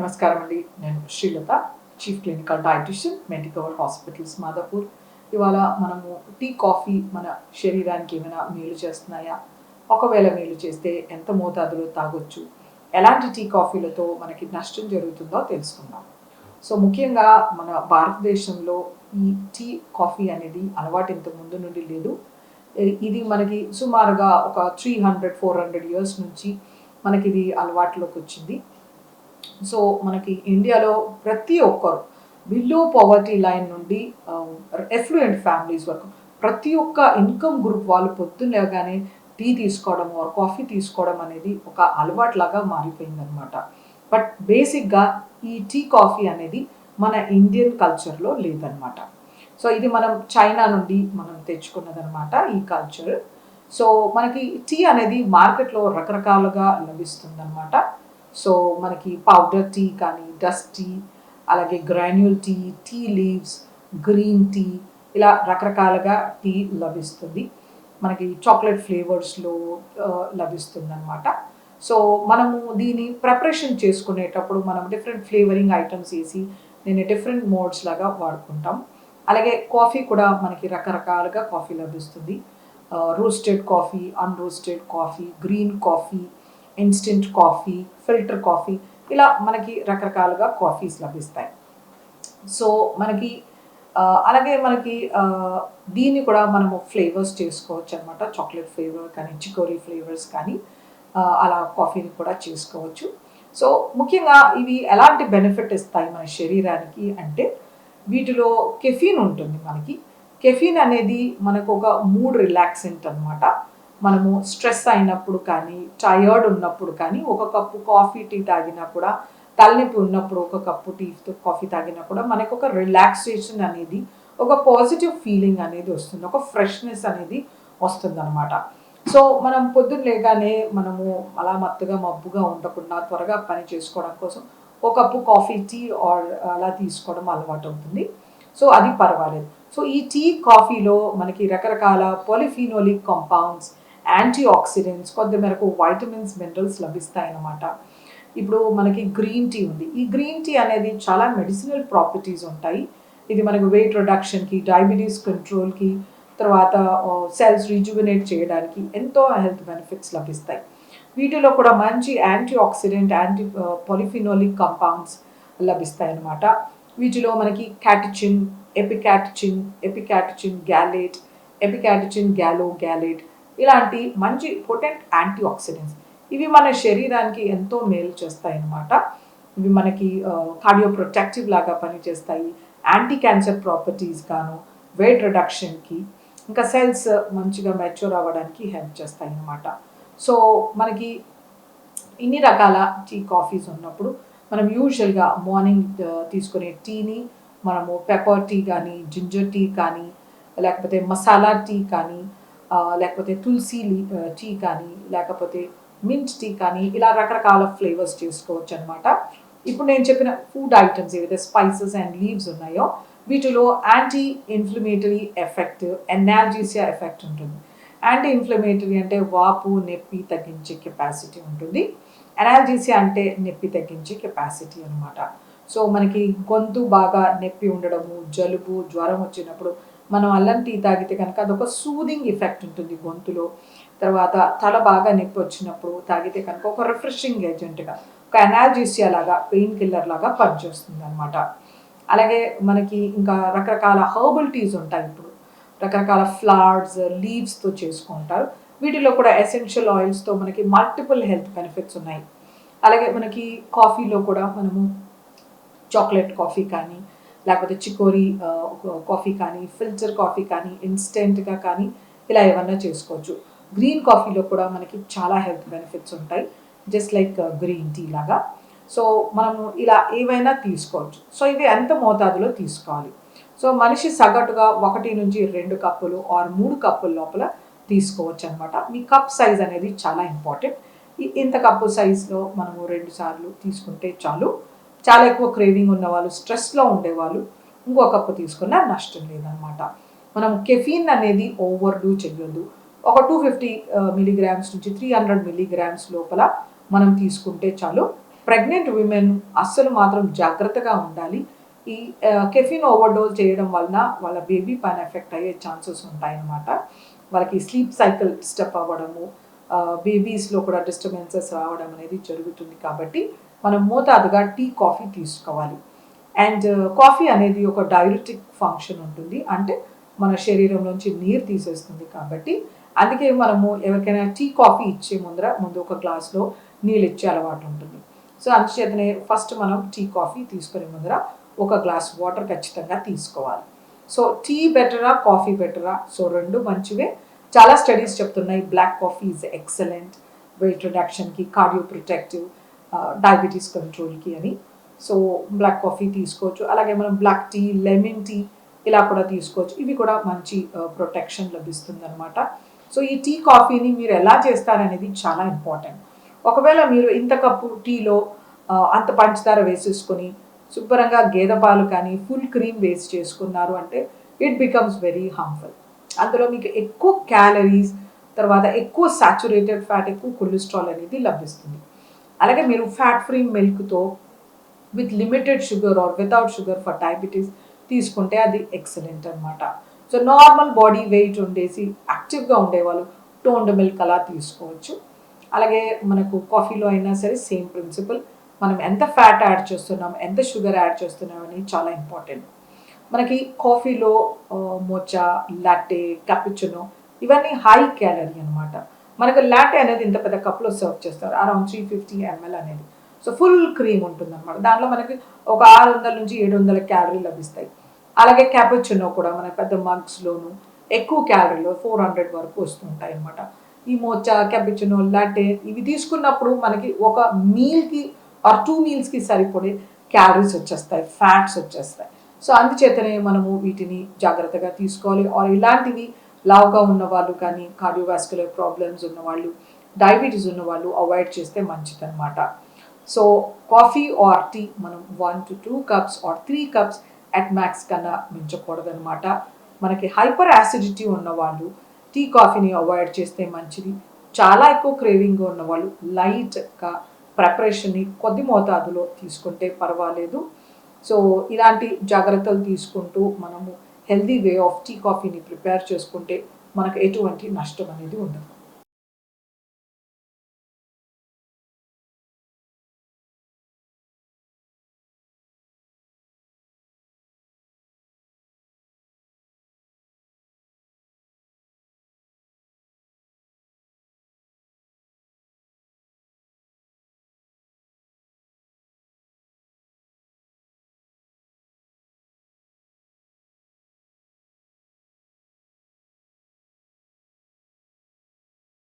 నమస్కారం అండి. నేను Srilatha, chief clinical dietitian, Medicover hospitals Madhapur. ఇవాళ మనము టీ, కాఫీ మన శరీరానికి ఏమైనా మేలు చేస్తున్నాయా? ఒకవేళ మేలు చేస్తే ఎంత మోతాదులో తాగొచ్చు? ఎలాంటి టీ, కాఫీలతో మనకి నష్టం జరుగుతుందో తెలుసుకుందాం. సో ముఖ్యంగా మన భారతదేశంలో ఈ టీ, కాఫీ అనేది అలవాటు ఇంతకు ముందు నుండి లేదు. ఇది మనకి సుమారుగా ఒక 300, 400 ఇయర్స్ నుంచి మనకిది అలవాటులోకి వచ్చింది. సో మనకి ఇండియాలో ప్రతి ఒక్కరు బిలో పవర్టీ లైన్ నుండి ఎఫ్లూయెంట్ ఫ్యామిలీస్ వరకు ప్రతి ఒక్క ఇన్కమ్ గ్రూప్ వాళ్ళు పొద్దున్న లేవగానే టీ తీసుకోవడం ఆర్ కాఫీ తీసుకోవడం అనేది ఒక అలవాటులాగా మారిపోయిందనమాట. బట్ బేసిక్గా ఈ టీ, కాఫీ అనేది మన ఇండియన్ కల్చర్లో లేదనమాట. సో ఇది మనం చైనా నుండి మనం తెచ్చుకున్నదనమాట ఈ కల్చర్. సో మనకి టీ అనేది మార్కెట్లో రకరకాలుగా లభిస్తుందన్నమాట. సో మనకి పౌడర్ టీ కానీ, డస్ట్ టీ, అలాగే granule tea, tea leaves, green tea, ఇలా రకరకాలుగా టీ లభిస్తుంది. మనకి చాక్లెట్ ఫ్లేవర్స్లో లభిస్తుంది అనమాట. సో మనము దీని ప్రిపరేషన్ చేసుకునేటప్పుడు మనం డిఫరెంట్ ఫ్లేవరింగ్ ఐటమ్స్ వేసి దీన్ని డిఫరెంట్ మోడ్స్ లాగా వాడుకుంటాం. అలాగే కాఫీ కూడా మనకి రకరకాలుగా కాఫీ లభిస్తుంది. Roasted coffee, unroasted coffee, green coffee, instant coffee, filter coffee, ఇలా మనకి రకరకాలుగా కాఫీస్ లభిస్తాయి. సో మనకి అలాగే మనకి దీన్ని కూడా మనము ఫ్లేవర్స్ చేసుకోవచ్చు అనమాట. చాక్లెట్ ఫ్లేవర్ కానీ, చికోరీ ఫ్లేవర్స్ కానీ, అలా కాఫీని కూడా చేసుకోవచ్చు. సో ముఖ్యంగా ఇవి ఎలాంటి బెనిఫిట్ ఇస్తాయి మన శరీరానికి అంటే, వీటిలో కెఫీన్ ఉంటుంది మనకి. కెఫీన్ అనేది మనకు ఒక మూడ్ రిలాక్సెంట్ అనమాట. మనము స్ట్రెస్ అయినప్పుడు కానీ, టయర్డ్ ఉన్నప్పుడు కానీ, ఒక కప్పు కాఫీ, టీ తాగినా కూడా, తలనొప్పి ఉన్నప్పుడు ఒక కప్పు టీ, కాఫీ తాగినా కూడా మనకు ఒక రిలాక్సేషన్ అనేది, ఒక పాజిటివ్ ఫీలింగ్ అనేది వస్తుంది, ఒక ఫ్రెష్నెస్ అనేది వస్తుంది అనమాట. సో మనం పొద్దున్న లేగానే మనము అలా మత్తుగా మబ్బుగా ఉండకుండా త్వరగా పని చేసుకోవడం కోసం ఒక కప్పు కాఫీ, టీ ఆర్ అలా తీసుకోవడం అలవాటు అవుతుంది. సో అది పర్వాలేదు. సో ఈ టీ, కాఫీలో మనకి రకరకాల పాలిఫినోలిక్ కాంపౌండ్స్, యాంటీ ఆక్సిడెంట్స్, కొంత మేరకు వైటమిన్స్, మినరల్స్ లభిస్తాయన్నమాట. ఇప్పుడు మనకి గ్రీన్ టీ ఉంది. ఈ గ్రీన్ టీ అనేది చాలా మెడిసినల్ ప్రాపర్టీస్ ఉంటాయి. ఇది మనకు వెయిట్ రిడక్షన్కి, డయాబెటీస్ కంట్రోల్కి, తర్వాత సెల్స్ రీజువినేట్ చేయడానికి ఎంతో హెల్త్ బెనిఫిట్స్ లభిస్తాయి. వీటిలో కూడా మంచి యాంటీ ఆక్సిడెంట్, యాంటీ పాలిఫినోలిక్ కాంపౌండ్స్ లభిస్తాయి అన్నమాట. వీటిలో మనకి క్యాటచిన్, ఎపికాటచిన్ గ్యాలేట్, ఎపికాటచిన్ గ్యాలేట్, ఇలాంటి మంచి పొటెంట్ యాంటీ ఆక్సిడెంట్స్ ఇవి మన శరీరానికి ఎంతో మేలు చేస్తాయి అన్నమాట. ఇవి మనకి కార్డియో ప్రొటెక్టివ్ లాగా పనిచేస్తాయి, యాంటీ క్యాన్సర్ ప్రాపర్టీస్ గాను, వెయిట్ రిడక్షన్కి, ఇంకా సెల్స్ మంచిగా మెచ్యూర్ అవ్వడానికి హెల్ప్ చేస్తాయి అన్నమాట. సో మనకి ఇన్ని రకాల టీ, కాఫీస్ ఉన్నప్పుడు మనం యూజువల్గా మార్నింగ్ తీసుకునే టీని మనము పెప్పర్ టీ కానీ, జింజర్ టీ కానీ, లేకపోతే మసాలా టీ కానీ, లేకపోతే తులసి టీ కానీ, లేకపోతే మింట్ టీ కానీ, ఇలా రకరకాల ఫ్లేవర్స్ చేసుకోవచ్చు అనమాట. ఇప్పుడు నేను చెప్పిన ఫుడ్ ఐటమ్స్ ఏవైతే స్పైసెస్ అండ్ లీవ్స్ ఉన్నాయో వీటిలో యాంటీ ఇన్ఫ్లమేటరీ ఎఫెక్ట్, ఎనాల్జీసియా ఎఫెక్ట్ ఉంటుంది. యాంటీ ఇన్ఫ్లమేటరీ అంటే వాపు, నొప్పి తగ్గించే కెపాసిటీ ఉంటుంది. ఎనాల్జీసియా అంటే నొప్పి తగ్గించే కెపాసిటీ అనమాట. సో మనకి గొంతు బాగా నొప్పి ఉండడము, జలుబు, జ్వరం వచ్చినప్పుడు మనం అల్లం టీ తాగితే కనుక అదొక సూదింగ్ ఎఫెక్ట్ ఉంటుంది గొంతులో. తర్వాత తల బాగా నొప్పి వచ్చినప్పుడు తాగితే కనుక ఒక రిఫ్రెషింగ్ ఏజెంట్గా, ఒక ఎనాల్జీసియా లాగా, పెయిన్ కిల్లర్ లాగా పనిచేస్తుంది అనమాట. అలాగే మనకి ఇంకా రకరకాల హర్బల్ టీస్ ఉంటాయి. ఇప్పుడు రకరకాల ఫ్లవర్స్, లీవ్స్తో చేసుకుంటారు. వీటిలో కూడా ఎసెన్షియల్ ఆయిల్స్తో మనకి మల్టిపుల్ హెల్త్ బెనిఫిట్స్ ఉన్నాయి. అలాగే మనకి కాఫీలో కూడా మనము చాక్లెట్ కాఫీ కానీ, లేకపోతే చికోరీ కాఫీ కానీ, ఫిల్టర్ కాఫీ కానీ, ఇన్స్టెంట్గా కానీ, ఇలా ఏమన్నా చేసుకోవచ్చు. గ్రీన్ కాఫీలో కూడా మనకి చాలా హెల్త్ బెనిఫిట్స్ ఉంటాయి, జస్ట్ లైక్ గ్రీన్ టీ లాగా. సో మనము ఇలా ఏవైనా తీసుకోవచ్చు. సో ఇవి ఎంత మోతాదులో తీసుకోవాలి? సో మనిషి సగటుగా 1 నుంచి 2 కప్పులు ఆర్ 3 కప్పుల లోపల తీసుకోవచ్చు అనమాట. మీ కప్ సైజ్ అనేది చాలా ఇంపార్టెంట్. ఇంత కప్పు సైజ్లో మనము 2 సార్లు తీసుకుంటే చాలు. చాలా ఎక్కువ క్రేవింగ్ ఉన్నవాళ్ళు, స్ట్రెస్లో ఉండేవాళ్ళు ఇంకో కప్పు తీసుకున్నా నష్టం లేదనమాట. మనం కెఫీన్ అనేది ఓవర్ డూ చెయ్యొద్దు. ఒక 250 మిలీగ్రామ్స్ నుంచి 300 మిలీగ్రామ్స్ లోపల మనం తీసుకుంటే చాలు. ప్రెగ్నెంట్ విమెన్ అస్సలు మాత్రం జాగ్రత్తగా ఉండాలి. ఈ కెఫిన్ ఓవర్డోస్ చేయడం వలన వాళ్ళ బేబీ పైన ఎఫెక్ట్ అయ్యే ఛాన్సెస్ ఉంటాయన్నమాట. వాళ్ళకి స్లీప్ సైకిల్ డిస్టర్బ్ అవ్వడము, బేబీస్లో కూడా డిస్టర్బెన్సెస్ రావడం అనేది జరుగుతుంది. కాబట్టి మనం మోతాదుగా టీ కాఫీ తీసుకోవాలి. అండ్ కాఫీ అనేది ఒక డైరెటిక్ ఫంక్షన్ ఉంటుంది, అంటే మన శరీరంలోంచి నీరు తీసేస్తుంది. కాబట్టి అందుకే మనము ఎవరికైనా టీ కాఫీ ఇచ్చే ముందు ఒక గ్లాస్లో నీళ్ళు ఇచ్చే అలవాటు ఉంటుంది. సో అందుచేతనే ఫస్ట్ మనం టీ కాఫీ తీసుకునే ముందర ఒక గ్లాస్ వాటర్ ఖచ్చితంగా తీసుకోవాలి. సో టీ బెటరా కాఫీ బెటరా? సో రెండు మంచివే. చాలా స్టడీస్ చెప్తున్నాయి black coffee is excellent weight రిడక్షన్కి, కార్డియో ప్రొటెక్టివ్, డయాబెటీస్ కంట్రోల్కి అని. సో బ్లాక్ కాఫీ తీసుకోవచ్చు. అలాగే మనం బ్లాక్ టీ, లెమన్ టీ ఇలా కూడా తీసుకోవచ్చు. ఇవి కూడా మంచి ప్రొటెక్షన్ లభిస్తుంది అనమాట. సో ఈ టీ కాఫీని మీరు ఎలా చేస్తారనేది చాలా ఇంపార్టెంట్. ఒకవేళ మీరు ఇంత కప్పు టీలో అంత పంచదార వేసేసుకొని శుభ్రంగా గేదె పాలు కానీ ఫుల్ క్రీమ్ వేస్ట్ చేసుకున్నారు అంటే ఇట్ బికమ్స్ వెరీ హార్మ్ఫుల్. అందులో మీకు ఎక్కువ క్యాలరీస్, తర్వాత ఎక్కువ సాచురేటెడ్ ఫ్యాట్, ఎక్కువ కొలెస్ట్రాల్ అనేది లభిస్తుంది. అలాగే మీరు ఫ్యాట్ ఫ్రీ మిల్క్తో with limited sugar or without sugar for diabetes తీసుకుంటే అది ఎక్సలెంట్ అనమాట. సో నార్మల్ బాడీ వెయిట్ ఉండేసి యాక్టివ్గా ఉండేవాళ్ళు టోన్డ్ మిల్క్ అలా తీసుకోవచ్చు. అలాగే మనకు కాఫీలో అయినా సరే సేమ్ ప్రిన్సిపల్. మనం ఎంత ఫ్యాట్ యాడ్ చేస్తున్నాం, ఎంత షుగర్ యాడ్ చేస్తున్నాం అనేది చాలా ఇంపార్టెంట్. మనకి కాఫీలో మోచా, లాటే, క్యాపుచినో ఇవన్నీ హై క్యాలరీ అనమాట. మనకు లాటే అనేది ఇంత పెద్ద కప్లో సర్వ్ చేస్తారు, అరౌండ్ 350 ml అనేది. సో ఫుల్ క్రీమ్ ఉంటుంది అనమాట. దాంట్లో మనకి ఒక 600 నుంచి 700 క్యాలరీలు లభిస్తాయి. అలాగే క్యాపుచినో కూడా మన పెద్ద మగ్స్లోను ఎక్కువ క్యాలరీలో 400 వరకు వస్తుంటాయి అనమాట. ఈ మోచా, క్యాపుచినో, లాటే ఇవి తీసుకున్నప్పుడు మనకి ఒక మీల్కి ఆర్ 2 మీల్స్కి సరిపడే క్యాలరీస్ వచ్చేస్తాయి, ఫ్యాట్స్ వచ్చేస్తాయి. సో అందుచేతనే మనము వీటిని జాగ్రత్తగా తీసుకోవాలి. ఆర్ ఇలాంటివి లావుగా ఉన్నవాళ్ళు కానీ, కార్డియోవాస్కులర్ ప్రాబ్లమ్స్ ఉన్నవాళ్ళు, డయాబెటీస్ ఉన్నవాళ్ళు అవాయిడ్ చేస్తే మంచిదన్నమాట. సో కాఫీ ఆర్ టీ మనం 1 to 2 cups or 3 cups at max కన్నా మించకూడదనమాట. మనకి హైపర్ యాసిడిటీ ఉన్నవాళ్ళు టీ కాఫీని అవాయిడ్ చేస్తే మంచిది. చాలా ఎక్కువ క్రేవింగ్గా ఉన్నవాళ్ళు లైట్గా ప్రిపరేషన్ని కొద్ది మోతాదులో తీసుకుంటే పర్వాలేదు. సో ఇలాంటి జాగ్రత్తలు తీసుకుంటూ మనము హెల్దీ వే ఆఫ్ టీ కాఫీని ప్రిపేర్ చేసుకుంటే మనకు ఎటువంటి నష్టం అనేది ఉండదు.